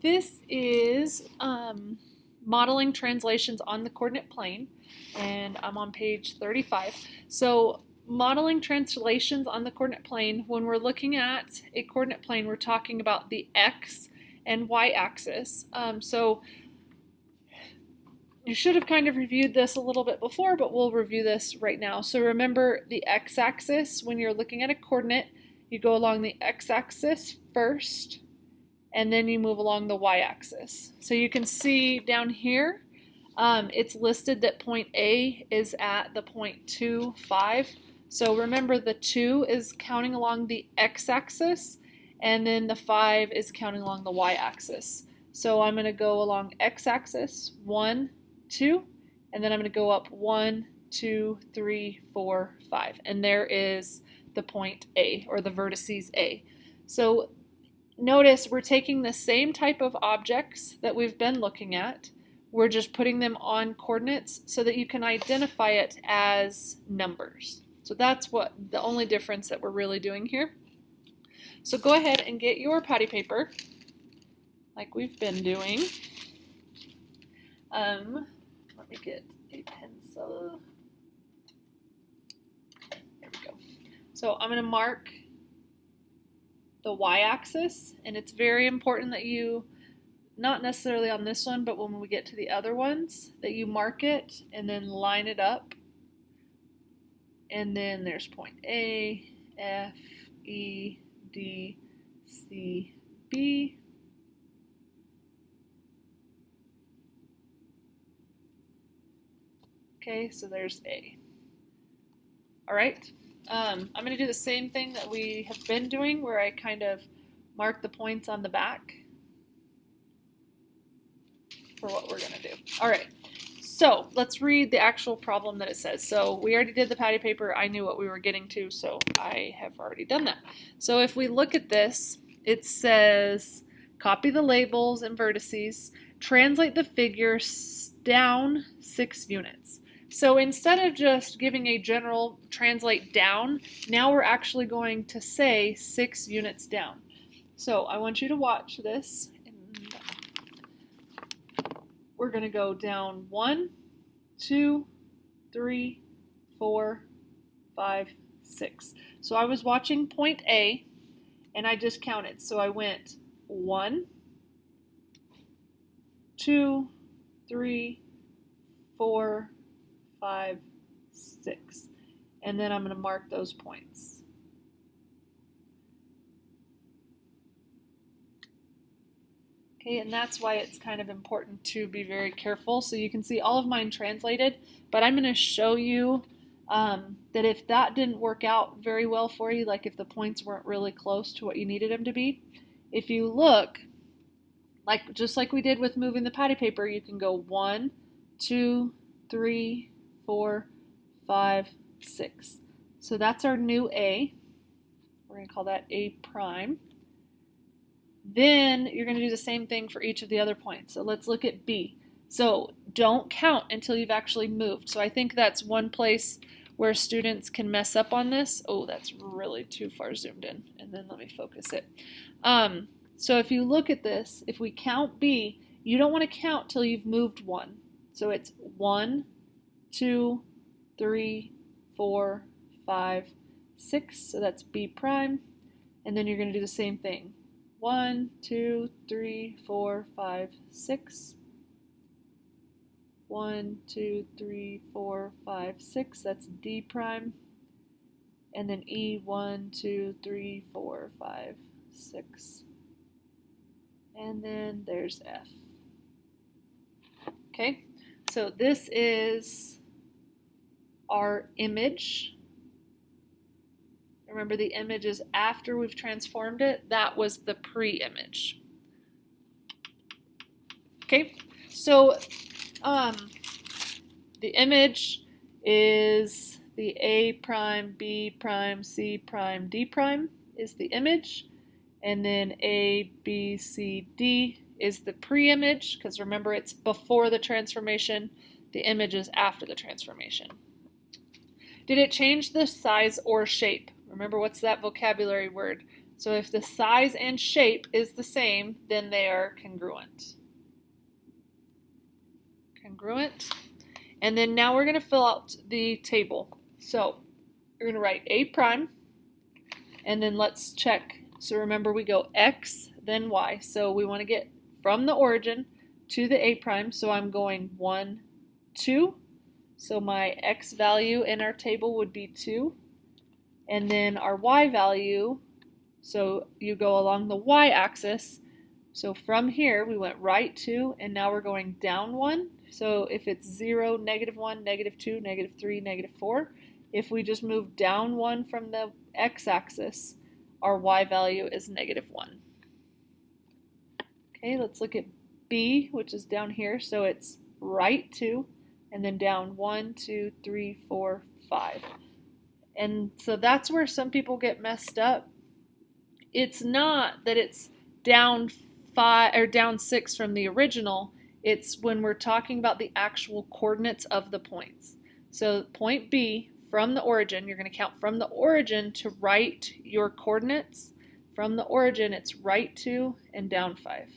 This is modeling translations on the coordinate plane, and I'm on page 35. So modeling translations on the coordinate plane, when we're looking at a coordinate plane, we're talking about the x and y axis. So you should have kind of reviewed this a little bit before, but we'll review this right now. So remember the x-axis, when you're looking at a coordinate, you go along the x-axis first, and then you move along the y-axis. So you can see down here, it's listed that point A is at the point 2, 5. So remember the 2 is counting along the x-axis, and then the 5 is counting along the y-axis. So I'm going to go along x-axis, 1, 2, and then I'm going to go up 1, 2, 3, 4, 5. And there is the point A, or the vertices A. So notice we're taking the same type of objects that we've been looking at. We're just putting them on coordinates so that you can identify it as numbers. So that's what the only difference that we're really doing here. So go ahead and get your patty paper like we've been doing. Let me get a pencil. There we go. So I'm going to mark the y-axis, and it's very important that you, not necessarily on this one, but when we get to the other ones, that you mark it and then line it up. And then there's point A, F, E, D, C, B. Okay, so there's A. All right. I'm going to do the same thing that we have been doing, where I kind of mark the points on the back for what we're going to do. All right, so let's read the actual problem that it says. So we already did the patty paper. I knew what we were getting to, so I have already done that. So if we look at this, it says copy the labels and vertices, translate the figure down 6 units. So instead of just giving a general translate down, now we're actually going to say 6 units down. So I want you to watch this. And we're going to go down 1, 2, 3, 4, 5, 6. So I was watching point A, and I just counted. So I went 1, 2, 3, 4, 5, 6. And then I'm going to mark those points. Okay, and that's why it's kind of important to be very careful. So you can see all of mine translated, but I'm going to show you that if that didn't work out very well for you, like if the points weren't really close to what you needed them to be, if you look, just like we did with moving the patty paper, you can go 1, 2, 3, 4, 5, 6. So that's our new A. We're going to call that A prime. Then you're going to do the same thing for each of the other points. So let's look at B. So don't count until you've actually moved. So I think that's one place where students can mess up on this. Oh, that's really too far zoomed in. And then let me focus it. So if you look at this, if we count B, you don't want to count till you've moved 1. So it's 1, 2, 3, 4, 5, 6. So that's B prime. And then you're going to do the same thing. 1, 2, 3, 4, 5, 6. 1, 2, 3, 4, 5, 6. That's D prime. And then E, 1, 2, 3, 4, 5, 6. And then there's F. Okay, so this is our image. Remember, the image is after we've transformed it. That was the pre-image. Okay, so the image is the A prime, B prime, C prime, D prime is the image. And then A, B, C, D is the pre-image, because remember, it's before the transformation. The image is after the transformation. Did it change the size or shape? Remember, what's that vocabulary word? So if the size and shape is the same, then they are congruent. Congruent. And then now we're going to fill out the table. So we're going to write A prime, and then let's check. So remember, we go X, then Y. So we want to get from the origin to the A prime. So I'm going 1, 2. So my X value in our table would be 2. And then our Y value, so you go along the Y axis. So from here, we went right 2, and now we're going down 1. So if it's 0, -1, -2, -3, -4, if we just move down 1 from the x-axis, our y value is -1. Okay, let's look at B, which is down here. So it's right 2, and then down 1, 2, 3, 4, 5. And so that's where some people get messed up. It's not that it's down 5 or down 6 from the original. It's when we're talking about the actual coordinates of the points. So point B, from the origin, you're going to count from the origin to right your coordinates. From the origin, it's right 2 and down 5.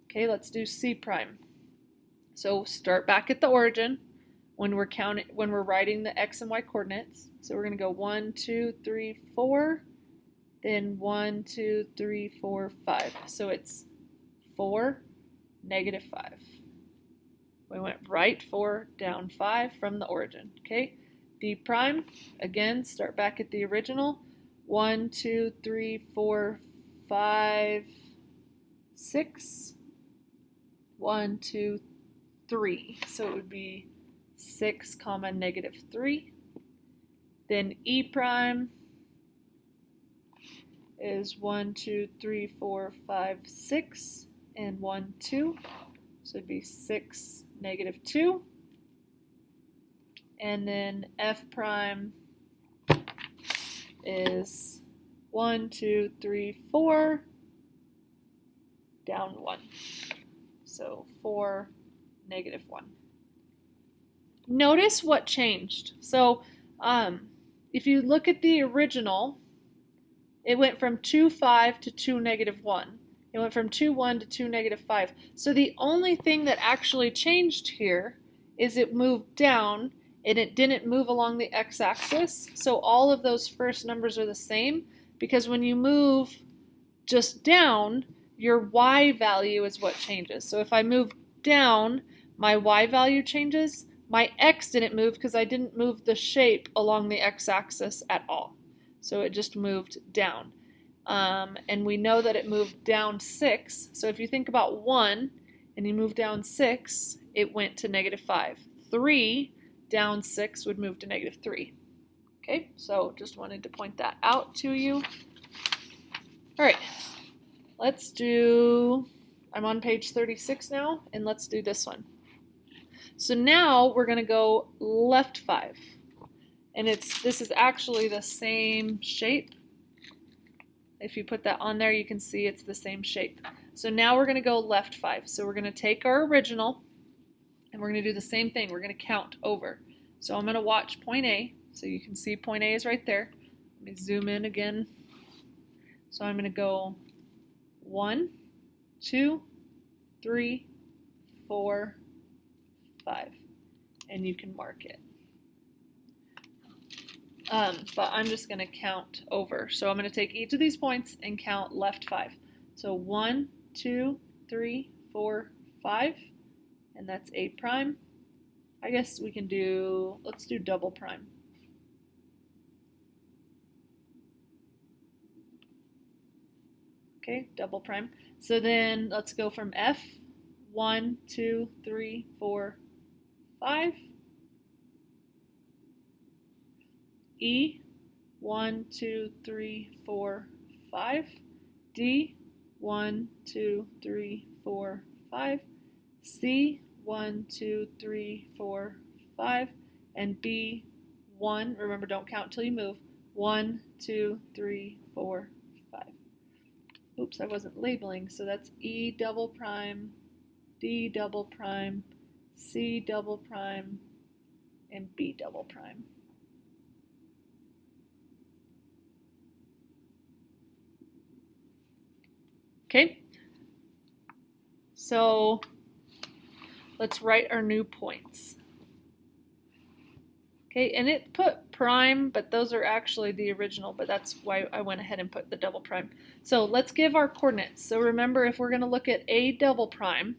Okay, let's do C prime. So start back at the origin when we're writing the x and y coordinates. So we're going to go 1, 2, 3, 4, then 1, 2, 3, 4, 5. So it's 4, -5. We went right 4, down 5 from the origin. Okay, D prime, again, start back at the original. 1, 2, 3, 4, 5, 6. 1, 2, 3. So it would be 6, -3. Then E prime is 1, 2, 3, 4, 5, 6, and 1, 2. So it'd be 6, -2. And then F prime is 1, 2, 3, 4, down 1. So 4, -1. Notice what changed. So if you look at the original, it went from 2, 5 to 2, -1. It went from 2, 1 to 2, -5. So the only thing that actually changed here is it moved down, and it didn't move along the x-axis. So all of those first numbers are the same, because when you move just down, your y value is what changes. So if I move down, my y value changes. My x didn't move because I didn't move the shape along the x-axis at all. So it just moved down. And we know that it moved down 6. So if you think about 1 and you move down 6, it went to -5. 3 down 6 would move to -3. Okay, so just wanted to point that out to you. All right, let's do, I'm on page 36 now, and let's do this one. So now we're going to go left 5. And this is actually the same shape. If you put that on there, you can see it's the same shape. So now we're going to go left 5. So we're going to take our original, and we're going to do the same thing. We're going to count over. So I'm going to watch point A. So you can see point A is right there. Let me zoom in again. So I'm going to go 1, 2, 3, 4, 5. And you can mark it. But I'm just going to count over. So I'm going to take each of these points and count left 5. So 1, 2, 3, 4, 5. And that's A prime. I guess we can do, let's do double prime. Okay, double prime. So then let's go from F. 1, 2, 3, 4, 5. E, 1, 2, 3, 4, 5. D, 1, 2, 3, 4, 5. C, 1, 2, 3, 4, 5. And B, 1. Remember, don't count until you move. 1, 2, 3, 4, 5. Oops, I wasn't labeling. So that's E double prime, D double prime, C double prime, and B double prime. Okay, so let's write our new points. Okay, and it put prime, but those are actually the original, but that's why I went ahead and put the double prime. So let's give our coordinates. So remember, if we're going to look at a double prime,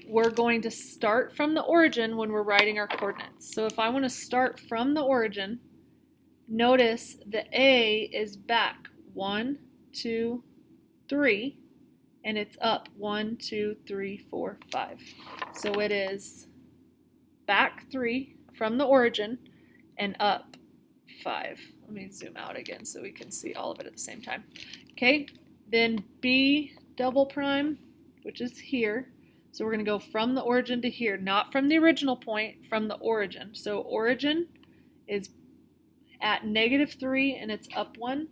we're going to start from the origin when we're writing our coordinates. So if I want to start from the origin, notice the A is back 1, 2, 3, and it's up 1, 2, 3, 4, 5. So it is back 3 from the origin and up 5. Let me zoom out again so we can see all of it at the same time. Okay, then B double prime, which is here. So we're going to go from the origin to here, not from the original point, from the origin. So origin is at -3 and it's up 1.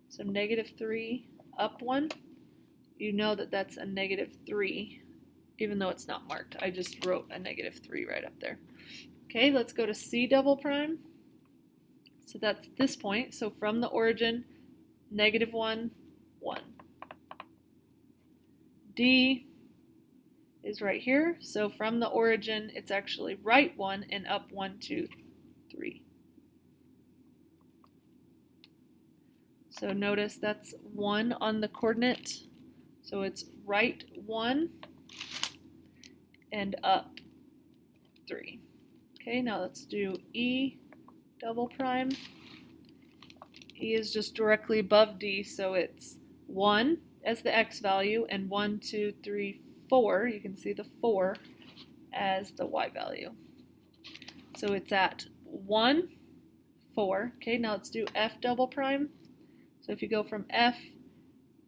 So -3 up 1. You know that that's a -3, even though it's not marked. I just wrote a -3 right up there. Okay, let's go to C double prime. So that's this point. So from the origin, -1, 1. D is right here. So from the origin, it's actually right 1 and up 1, 2, 3. So notice that's 1 on the coordinate. So it's right 1 and up 3. Okay, now let's do E double prime. E is just directly above D, so it's 1 as the X value and 1, 2, 3, 4. You can see the 4 as the Y value. So it's at 1, 4. Okay, now let's do F double prime. So if you go from F,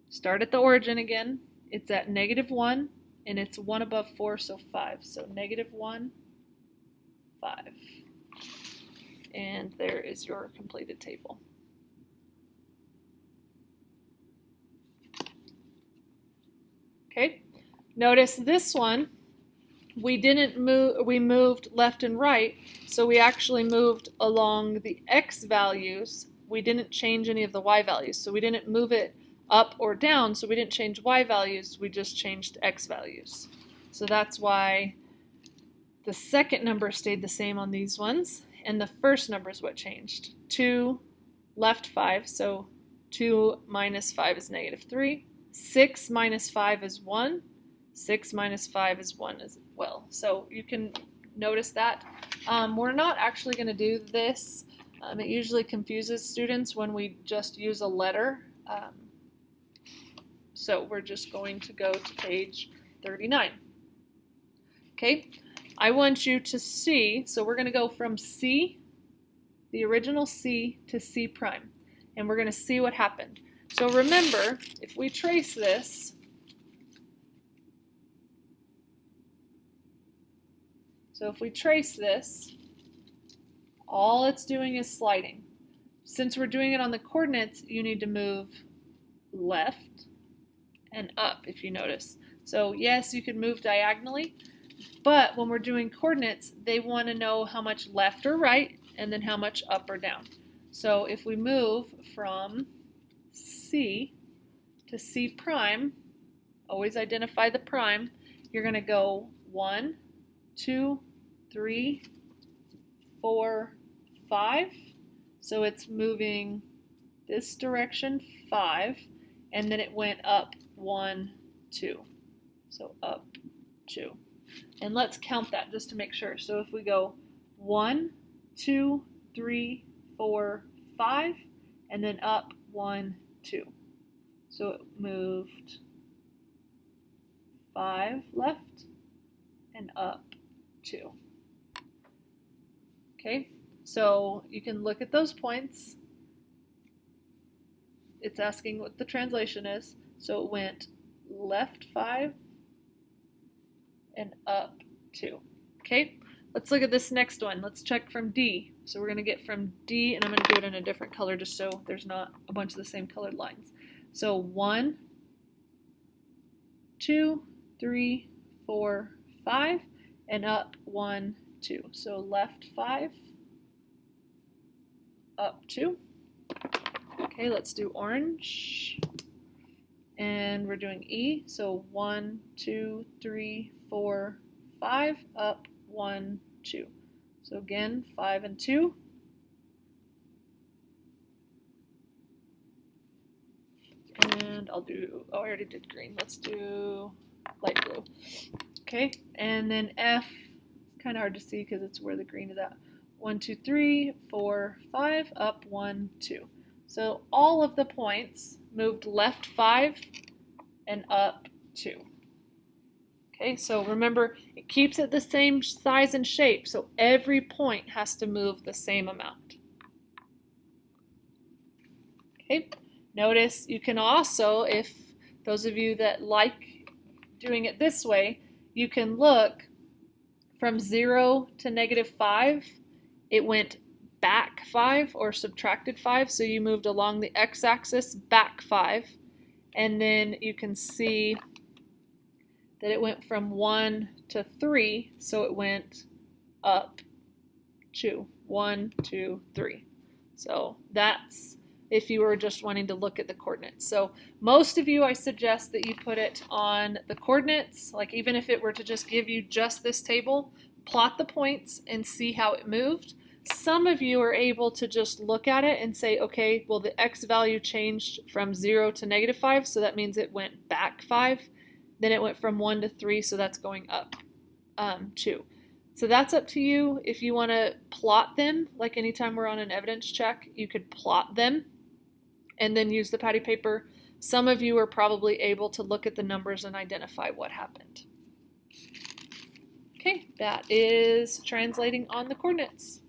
start at the origin again, it's at -1 and it's 1 above 4, so 5. So -1, 5. And there is your completed table. Okay, notice this one, we moved left and right, so we actually moved along the X values. We didn't change any of the Y values, so we didn't move it up or down, so we didn't change Y values, we just changed X values. So that's why the second number stayed the same on these ones, and the first number is what changed. 2 left 5, so 2 minus 5 is -3. 6 minus 5 is 1. 6 minus 5 is 1 as well. So you can notice that. We're not actually going to do this. It usually confuses students when we just use a letter. So we're just going to go to page 39. Okay, I want you to see, so we're going to go from C, the original C, to C prime. And we're going to see what happened. So remember, if we trace this, all it's doing is sliding. Since we're doing it on the coordinates, you need to move left and up, if you notice. So yes, you can move diagonally, but when we're doing coordinates, they want to know how much left or right, and then how much up or down. So if we move from C to C prime, always identify the prime, you're going to go 1, 2, 3, 4, 5. So it's moving this direction 5, and then it went up 1, 2. So up 2. And let's count that just to make sure. So if we go 1, 2, 3, 4, 5, and then up 1, 2. So it moved 5 left and up 2. Okay, so you can look at those points. It's asking what the translation is. So it went left 5 and up 2. Okay, let's look at this next one. Let's check from D. So we're going to get from D, and I'm going to do it in a different color just so there's not a bunch of the same colored lines. So 1, 2, 3, 4, 5, and up 1, 2. So left 5, up 2. Okay, let's do orange. and we're doing E. So 1, 2, 3, 4, 5, up, 1, 2. So again, 5 and 2. And I'll do, oh, I already did green. Let's do light blue. Okay, and then F, it's kind of hard to see because it's where the green is at. 1, 2, 3, 4, 5, up, 1, 2. So all of the points moved left 5 and up 2. Okay, so remember, it keeps it the same size and shape, so every point has to move the same amount. Okay, notice you can also, if those of you that like doing it this way, you can look from 0 to -5, it went back 5 or subtracted 5, so you moved along the x-axis back 5, and then you can see that it went from 1 to 3, so it went up 2. 1, 2, 3. So that's if you were just wanting to look at the coordinates. So most of you, I suggest that you put it on the coordinates, like even if it were to just give you just this table, plot the points and see how it moved. Some of you are able to just look at it and say, okay, well the x value changed from 0 to -5, so that means it went back 5. Then it went from 1 to 3, so that's going up 2. So that's up to you. If you want to plot them, like anytime we're on an evidence check, you could plot them and then use the patty paper. Some of you are probably able to look at the numbers and identify what happened. Okay, that is translating on the coordinates.